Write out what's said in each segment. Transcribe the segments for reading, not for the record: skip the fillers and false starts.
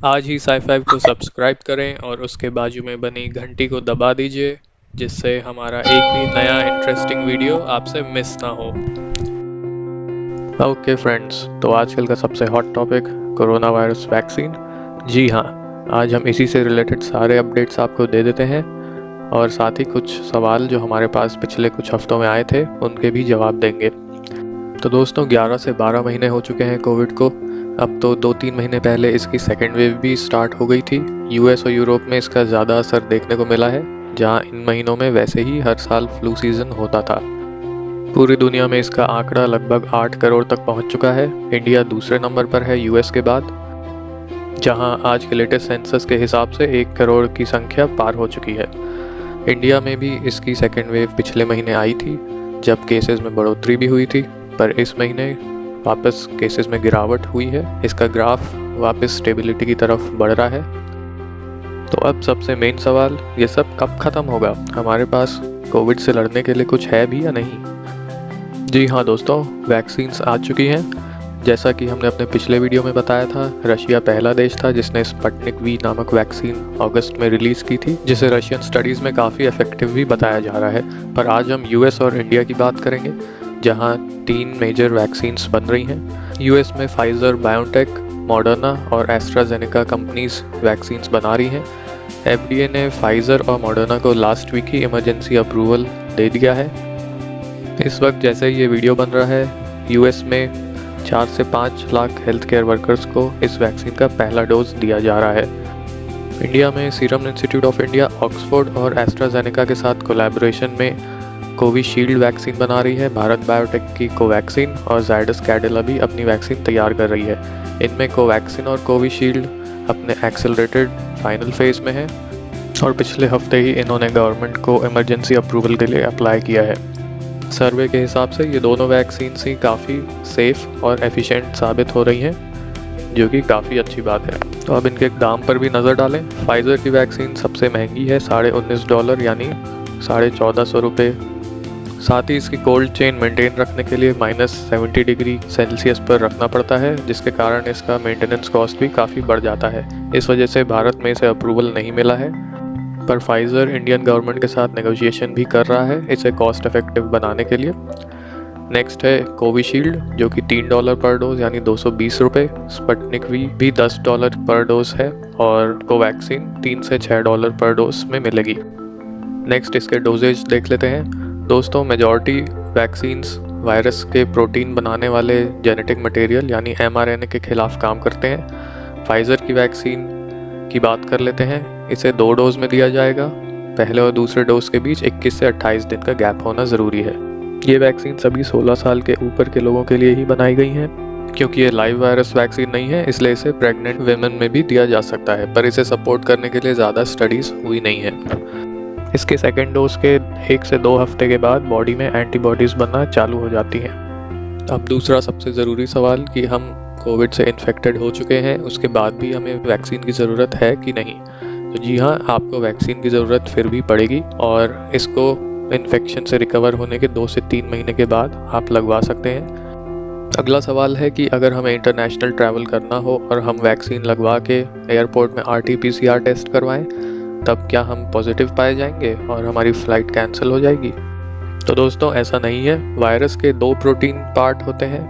आज ही साई5 को सब्सक्राइब करें और उसके बाजू में बनी घंटी को दबा दीजिए, जिससे हमारा एक भी नया इंटरेस्टिंग वीडियो आपसे मिस ना हो। ओके फ्रेंड्स, तो आजकल का सबसे hot topic corona virus vaccine. जी हाँ, आज हम इसी से रिलेटेड सारे अपडेट्स आपको दे देते हैं और साथ ही कुछ सवाल जो हमारे पास पिछले कुछ हफ्तों में आए थे उनके भी जवाब देंगे। तो दोस्तों, 11 से 12 महीने हो चुके हैं कोविड को। अब तो 2-3 महीने पहले इसकी सेकेंड वेव भी स्टार्ट हो गई थी। यूएस और यूरोप में इसका ज़्यादा असर देखने को मिला है, जहां इन महीनों में वैसे ही हर साल फ्लू सीजन होता था। पूरी दुनिया में इसका आंकड़ा लगभग 8 करोड़ तक पहुंच चुका है। इंडिया दूसरे नंबर पर है यूएस के बाद, जहां आज के लेटेस्ट सेंसस के हिसाब से 1 करोड़ की संख्या पार हो चुकी है। इंडिया में भी इसकी सेकेंड वेव पिछले महीने आई थी, जब केसेस में बढ़ोतरी भी हुई थी, पर इस महीने वापस केसेस में गिरावट हुई है। इसका ग्राफ वापस स्टेबिलिटी की तरफ बढ़ रहा है। तो अब सबसे मेन सवाल, ये सब कब खत्म होगा? हमारे पास कोविड से लड़ने के लिए कुछ है भी या नहीं? जी हाँ दोस्तों, वैक्सीन्स आ चुकी हैं। जैसा कि हमने अपने पिछले वीडियो में बताया था, रशिया पहला देश था जिसने स्पुतनिक वी नामक वैक्सीन अगस्त में रिलीज की थी, जिसे रशियन स्टडीज में काफ़ी इफेक्टिव भी बताया जा रहा है। पर आज हम यूएस और इंडिया की बात करेंगे, जहां 3 मेजर वैक्सीन्स बन रही हैं। यूएस में फाइजर, बायोटेक, मॉडर्ना और एस्ट्राजेनेका कंपनीज वैक्सीन्स बना रही हैं। एफडीए ने फाइजर और मॉडर्ना को लास्ट वीक ही इमरजेंसी अप्रूवल दे दिया है। इस वक्त जैसे ये वीडियो बन रहा है, यूएस में 4 से 5 लाख हेल्थ केयर वर्कर्स को इस वैक्सीन का पहला डोज दिया जा रहा है। इंडिया में serum institute of India, Oxford और एस्ट्राजेनेका के साथ कोलैबोरेशन में कोविशील्ड वैक्सीन बना रही है। भारत बायोटेक की कोवैक्सीन और जायडस कैडिला भी अपनी वैक्सीन तैयार कर रही है। इनमें कोवैक्सीन और कोविशील्ड अपने एक्सेलरेटेड फाइनल फेज में है और पिछले हफ्ते ही इन्होंने गवर्नमेंट को इमरजेंसी अप्रूवल के लिए अप्लाई किया है। सर्वे के हिसाब से ये दोनों वैक्सीन ही काफ़ी सेफ और एफिशिएंट साबित हो रही हैं, जो कि काफ़ी अच्छी बात है। तो अब इनके दाम पर भी नज़र डालें। फाइजर की वैक्सीन सबसे महंगी है, $19.5 यानी ₹1450। साथ ही इसकी कोल्ड चेन मेंटेन रखने के लिए -70 डिग्री सेल्सियस पर रखना पड़ता है, जिसके कारण इसका मेंटेनेंस कॉस्ट भी काफ़ी बढ़ जाता है। इस वजह से भारत में इसे अप्रूवल नहीं मिला है, पर फाइजर इंडियन गवर्नमेंट के साथ नेगोशिएशन भी कर रहा है इसे कॉस्ट इफेक्टिव बनाने के लिए। नेक्स्ट है कोविशील्ड, जो कि $3 पर डोज यानी ₹220। स्पुतनिक वी भी $10 पर डोज है और कोवैक्सीन $3 से $6 पर डोज में मिलेगी। नेक्स्ट इसके डोजेज देख लेते हैं। दोस्तों, मेजॉरिटी वैक्सीन्स वायरस के प्रोटीन बनाने वाले जेनेटिक मटेरियल यानी mRNA के खिलाफ काम करते हैं। फाइजर की वैक्सीन की बात कर लेते हैं। इसे 2 डोज में दिया जाएगा। पहले और दूसरे डोज के बीच 21 से 28 दिन का गैप होना ज़रूरी है। ये वैक्सीन सभी 16 साल के ऊपर के लोगों के लिए ही बनाई गई हैं। क्योंकि ये लाइव वायरस वैक्सीन नहीं है, इसलिए इसे प्रेग्नेंट वुमेन में भी दिया जा सकता है, पर इसे सपोर्ट करने के लिए ज़्यादा स्टडीज़ हुई नहीं है। इसके सेकेंड डोज के 1 से 2 हफ्ते के बाद बॉडी में एंटीबॉडीज़ बनना चालू हो जाती हैं। अब दूसरा सबसे ज़रूरी सवाल कि हम कोविड से इन्फेक्टेड हो चुके हैं, उसके बाद भी हमें वैक्सीन की ज़रूरत है कि नहीं? तो जी हाँ, आपको वैक्सीन की ज़रूरत फिर भी पड़ेगी और इसको इन्फेक्शन से रिकवर होने के 2 से 3 महीने के बाद आप लगवा सकते हैं। अगला सवाल है कि अगर हमें इंटरनेशनल ट्रैवल करना हो और हम वैक्सीन लगवा के एयरपोर्ट में RT-PCR टेस्ट करवाएं, तब क्या हम पॉजिटिव पाए जाएंगे और हमारी फ़्लाइट कैंसिल हो जाएगी? तो दोस्तों, ऐसा नहीं है। वायरस के 2 प्रोटीन पार्ट होते हैं,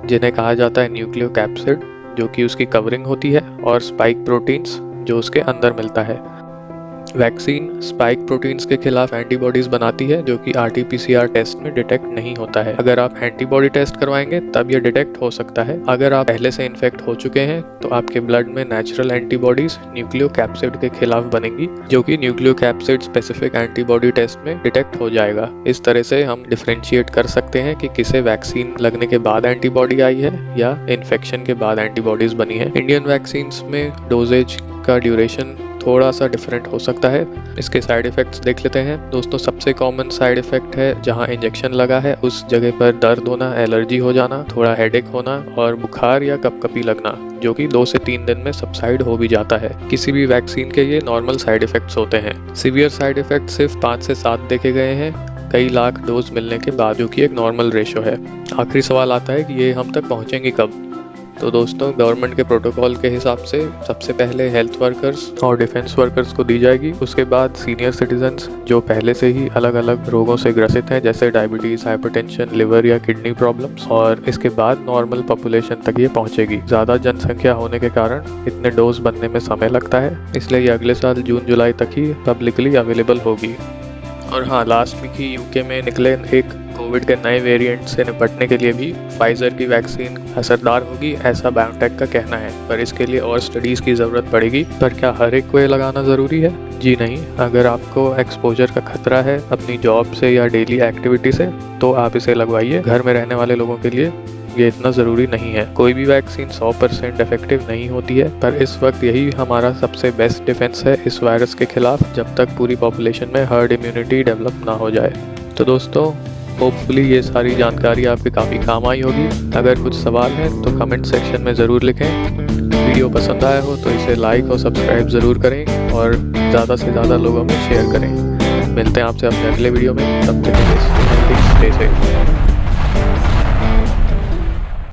जिन्हें कहा जाता है न्यूक्लियोकैप्सिड, जो कि उसकी कवरिंग होती है, और स्पाइक प्रोटीन्स, जो उसके अंदर मिलता है। वैक्सीन स्पाइक प्रोटीन्स के खिलाफ एंटीबॉडीज बनाती है, जो कि RT-PCR टेस्ट में डिटेक्ट नहीं होता है। अगर आप एंटीबॉडी टेस्ट करवाएंगे तब ये डिटेक्ट हो सकता है। अगर आप पहले से इन्फेक्ट हो चुके हैं तो आपके ब्लड में नेचुरल एंटीबॉडीज न्यूक्लियोकैप्सिड के खिलाफ बनेंगी, जो कि न्यूक्लियोकैप्सिड स्पेसिफिक एंटीबॉडी टेस्ट में डिटेक्ट हो जाएगा। इस तरह से हम डिफरेंशिएट कर सकते हैं कि किसे वैक्सीन लगने के बाद एंटीबॉडी आई है या इन्फेक्शन के बाद एंटीबॉडीज बनी है। इंडियन वैक्सीन में डोजेज का ड्यूरेशन थोड़ा सा डिफरेंट हो सकता है। इसके साइड इफ़ेक्ट्स देख लेते हैं। दोस्तों, सबसे कॉमन साइड इफ़ेक्ट है जहां इंजेक्शन लगा है उस जगह पर दर्द होना, एलर्जी हो जाना, थोड़ा हेडेक होना और बुखार या कपकपी लगना, जो कि 2 से 3 दिन में सबसाइड हो भी जाता है। किसी भी वैक्सीन के ये नॉर्मल साइड इफ़ेक्ट्स होते हैं। सीवियर साइड इफ़ेक्ट सिर्फ 5 से 7 देखे गए हैं कई लाख डोज मिलने के बाद, जो कि एक नॉर्मल रेशो है। आखिरी सवाल आता है कि ये हम तक पहुँचेंगे कब? तो दोस्तों, गवर्नमेंट के प्रोटोकॉल के हिसाब से सबसे पहले हेल्थ वर्कर्स और डिफेंस वर्कर्स को दी जाएगी। उसके बाद सीनियर सिटीजन्स जो पहले से ही अलग अलग रोगों से ग्रसित हैं, जैसे डायबिटीज, हाइपरटेंशन, लिवर या किडनी प्रॉब्लम्स, और इसके बाद नॉर्मल पॉपुलेशन तक ये पहुंचेगी। ज़्यादा जनसंख्या होने के कारण इतने डोज बनने में समय लगता है, इसलिए ये अगले साल जून जुलाई तक ही पब्लिकली अवेलेबल होगी। और हाँ, लास्ट वीक ही यूके में निकले एक कोविड के नए वेरिएंट से निपटने के लिए भी फाइजर की वैक्सीन असरदार होगी, ऐसा बायोटेक का कहना है। पर इसके लिए और स्टडीज़ की ज़रूरत पड़ेगी। पर क्या हर एक को ये लगाना ज़रूरी है? जी नहीं। अगर आपको एक्सपोजर का खतरा है अपनी जॉब से या डेली एक्टिविटी से, तो आप इसे लगवाइए। घर में रहने वाले लोगों के लिए ये इतना ज़रूरी नहीं है। कोई भी वैक्सीन 100% इफेक्टिव नहीं होती है, पर इस वक्त यही हमारा सबसे बेस्ट डिफेंस है इस वायरस के खिलाफ, जब तक पूरी पॉपुलेशन में हर्ड इम्यूनिटी डेवलप ना हो जाए। तो दोस्तों, होपफुली ये सारी जानकारी आपके काफ़ी काम आई होगी। अगर कुछ सवाल हैं तो कमेंट सेक्शन में ज़रूर लिखें। वीडियो पसंद आया हो तो इसे लाइक और सब्सक्राइब ज़रूर करें और ज़्यादा से ज़्यादा लोगों में शेयर करें। मिलते हैं आपसे अपने अगले वीडियो में। तब तक के लिए स्टे सेफ।